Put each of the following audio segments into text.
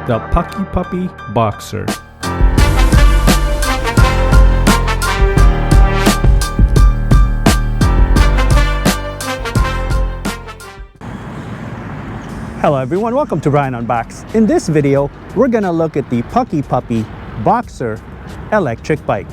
the Puckipuppy Boxer. Hello everyone, welcome to Brian Unboxed. In this video, we're gonna look at the Puckipuppy Boxer electric bike.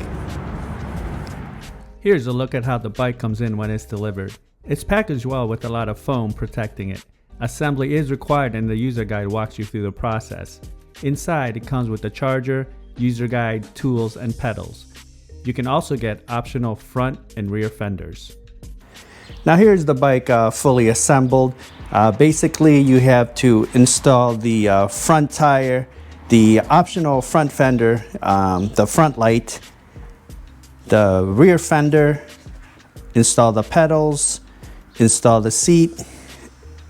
Here's a look at how the bike comes in when it's delivered. It's packaged well with a lot of foam protecting it. Assembly is required and the user guide walks you through the process. Inside, it comes with the charger, user guide, tools, and pedals. You can also get optional front and rear fenders. Now here's the bike fully assembled. Basically, you have to install the front tire, the optional front fender, the front light, the rear fender, install the pedals, install the seat,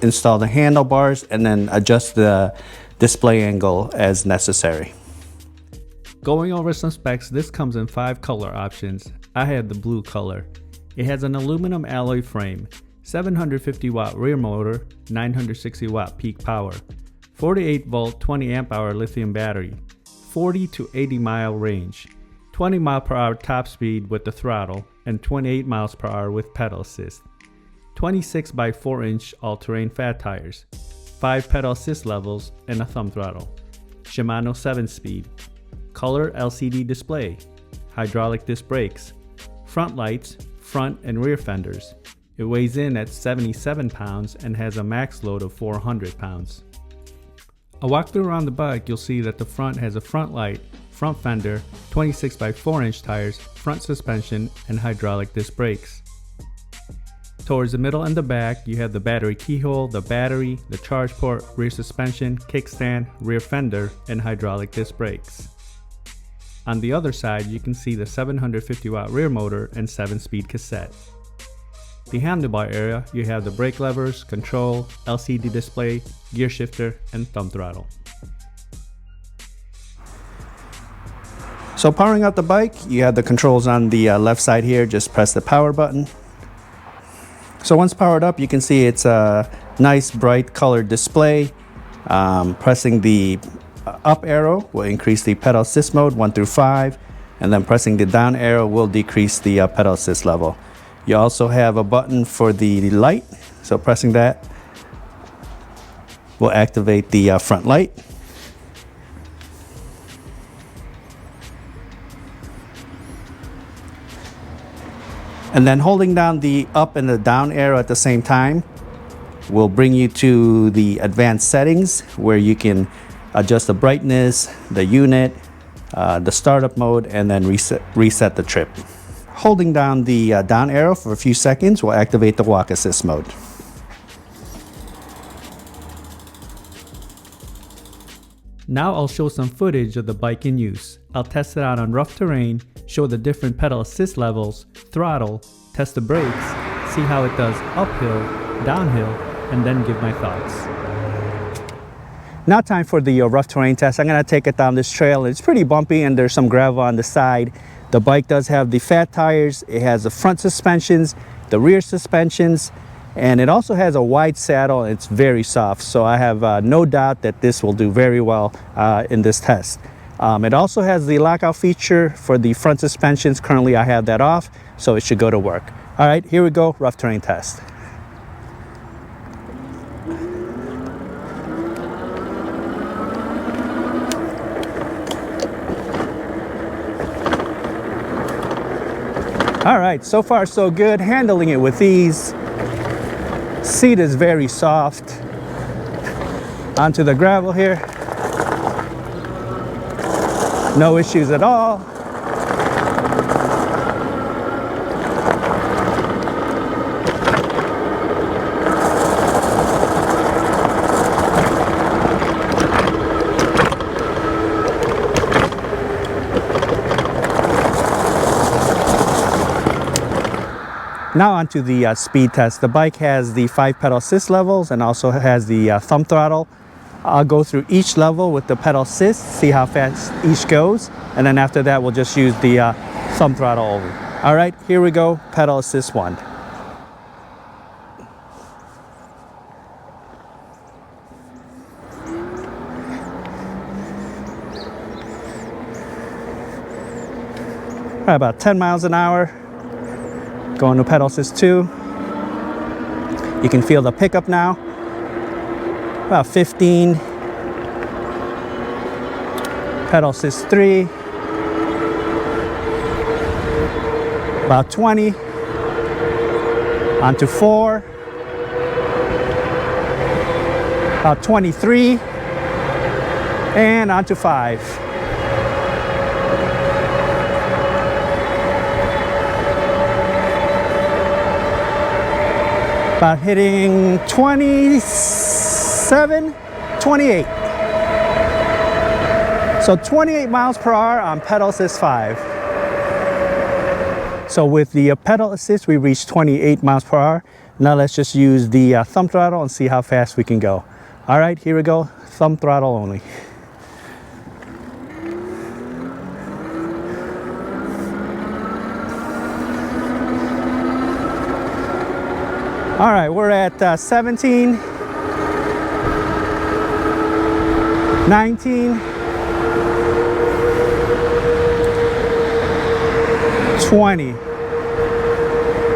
install the handlebars, and then adjust the display angle as necessary. Going over some specs, this comes in 5 color options. I had the blue color. It has an aluminum alloy frame, 750 watt rear motor, 960 watt peak power, 48 volt 20 amp hour lithium battery, 40 to 80 mile range, 20 mile per hour top speed with the throttle, and 28 miles per hour with pedal assist. 26 by 4 inch all-terrain fat tires, 5 pedal assist levels, and a thumb throttle. Shimano 7-speed, color LCD display, hydraulic disc brakes, front lights, front and rear fenders. It weighs in at 77 pounds and has a max load of 400 pounds. A walkthrough around the bike, you'll see that the front has a front light, front fender, 26 by 4 inch tires, front suspension, and hydraulic disc brakes. Towards the middle and the back, you have the battery keyhole, the battery, the charge port, rear suspension, kickstand, rear fender, and hydraulic disc brakes. On the other side, you can see the 750 watt rear motor and 7-speed cassette. The handlebar area, you have the brake levers, control, LCD display, gear shifter, and thumb throttle. So powering up the bike, you have the controls on the left side here. Just press the power button. So once powered up, you can see it's a nice bright colored display. Pressing the up arrow will increase the pedal assist mode 1 through 5, and then pressing the down arrow will decrease the pedal assist level. You also have a button for the light, so pressing that will activate the front light. And then holding down the up and the down arrow at the same time will bring you to the advanced settings where you can adjust the brightness, the unit, the startup mode, and then reset the trip. Holding down the down arrow for a few seconds will activate the walk assist mode. Now I'll show some footage of the bike in use. I'll test it out on rough terrain, show the different pedal assist levels, throttle, test the brakes, see how it does uphill, downhill, and then give my thoughts. Now time for the rough terrain test. I'm gonna take it down this trail. It's pretty bumpy and there's some gravel on the side. The bike does have the fat tires, it has the front suspensions, the rear suspensions, and it also has a wide saddle. It's very soft, so I have no doubt that this will do very well in this test. It also has the lockout feature for the front suspensions. Currently I have that off, so it should go to work. All right, here we go, rough terrain test. All right, so far so good. Handling it with ease. Seat is very soft. Onto the gravel here. No issues at all. Now onto the speed test. The bike has the 5 pedal assist levels and also has the thumb throttle. I'll go through each level with the pedal assist, see how fast each goes, and then after that we'll just use the thumb throttle only. All right, here we go, pedal assist 1. Right, about 10 miles an hour. Going to pedal assist 2. You can feel the pickup now. About 15. Pedal assist 3. About 20. Onto 4. About 23. And onto 5. About hitting 27, 28. So 28 miles per hour on pedal assist 5. So with the pedal assist, we reached 28 miles per hour. Now let's just use the thumb throttle and see how fast we can go. All right, here we go, thumb throttle only. All right, we're at 17, 19, 20.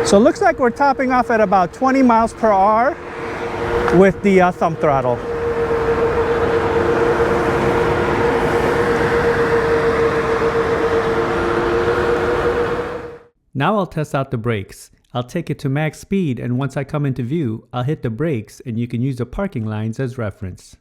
So it looks like we're topping off at about 20 miles per hour with the thumb throttle. Now I'll test out the brakes. I'll take it to max speed, and once I come into view, I'll hit the brakes and you can use the parking lines as reference.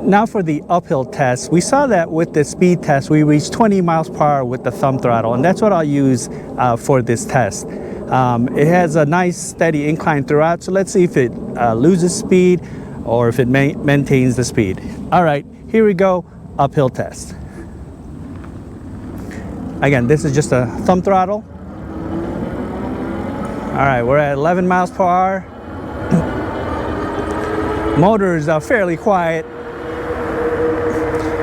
Now for the uphill test, we saw that with the speed test, we reached 20 miles per hour with the thumb throttle, and that's what I'll use for this test. It has a nice steady incline throughout, so let's see if it loses speed or if it maintains the speed. All right, here we go, uphill test. Again, this is just a thumb throttle. All right, we're at 11 miles per hour. Motor is fairly quiet.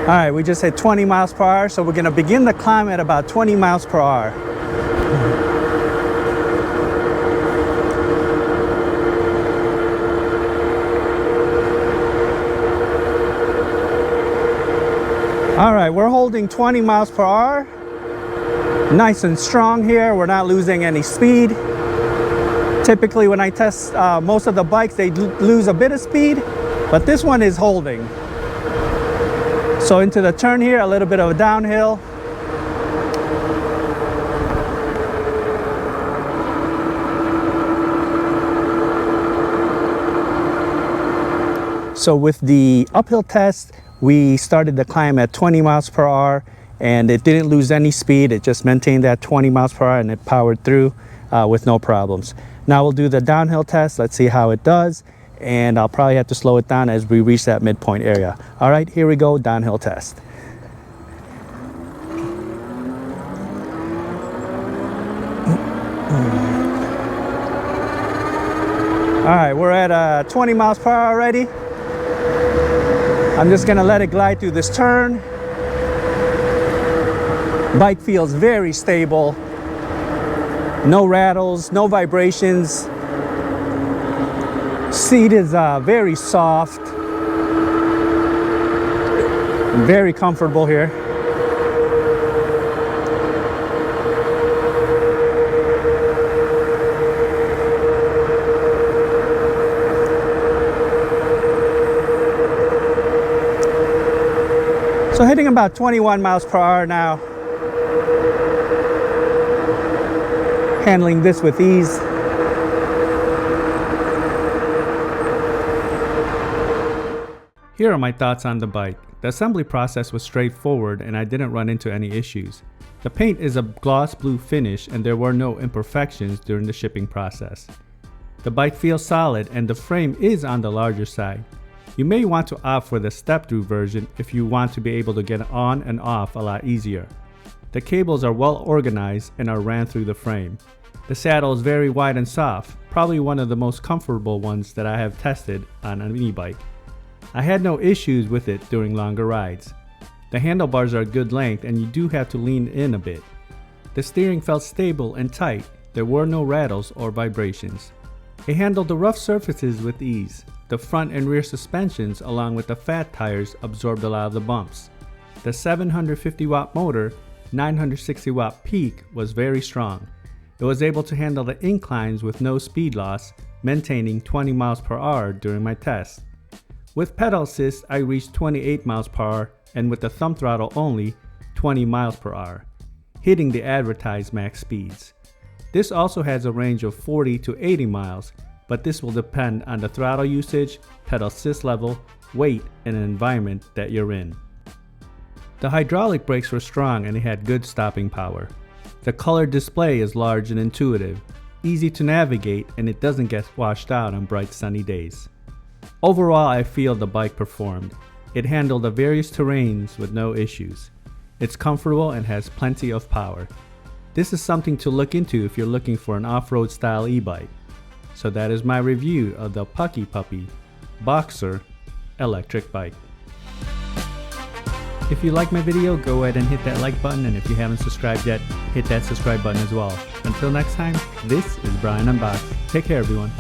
All right, we just hit 20 miles per hour, so we're gonna begin the climb at about 20 miles per hour. All right, we're holding 20 miles per hour. Nice and strong here. We're not losing any speed. Typically when I test most of the bikes, they lose a bit of speed, but this one is holding. So into the turn here, a little bit of a downhill. So with the uphill test, we started the climb at 20 miles per hour and it didn't lose any speed. It just maintained that 20 miles per hour and it powered through with no problems. Now we'll do the downhill test. Let's see how it does. And I'll probably have to slow it down as we reach that midpoint area. All right, here we go, downhill test. All right, we're at 20 miles per hour already. I'm just gonna let it glide through this turn. Bike feels very stable. No rattles, no vibrations. Seat is very soft. Very comfortable here. So hitting about 21 miles per hour now. Handling this with ease. Here are my thoughts on the bike. The assembly process was straightforward and I didn't run into any issues. The paint is a gloss blue finish and there were no imperfections during the shipping process. The bike feels solid and the frame is on the larger side. You may want to opt for the step-through version if you want to be able to get on and off a lot easier. The cables are well organized and are ran through the frame. The saddle is very wide and soft, probably one of the most comfortable ones that I have tested on an e-bike. I had no issues with it during longer rides. The handlebars are a good length and you do have to lean in a bit. The steering felt stable and tight. There were no rattles or vibrations. It handled the rough surfaces with ease. The front and rear suspensions along with the fat tires absorbed a lot of the bumps. The 750 watt motor, 960 watt peak was very strong. It was able to handle the inclines with no speed loss, maintaining 20 miles per hour during my test. With pedal assist, I reached 28 miles per hour, and with the thumb throttle only, 20 miles per hour, hitting the advertised max speeds. This also has a range of 40 to 80 miles, but this will depend on the throttle usage, pedal assist level, weight, and an environment that you're in. The hydraulic brakes were strong and it had good stopping power. The color display is large and intuitive, easy to navigate, and it doesn't get washed out on bright sunny days. Overall, I feel the bike performed. It handled the various terrains with no issues. It's comfortable and has plenty of power. This is something to look into if you're looking for an off-road style e-bike. So that is my review of the Puckipuppy Boxer electric bike. If you like my video, go ahead and hit that like button, and if you haven't subscribed yet, hit that subscribe button as well. Until next time, this is Brian Unboxed. Take care, everyone.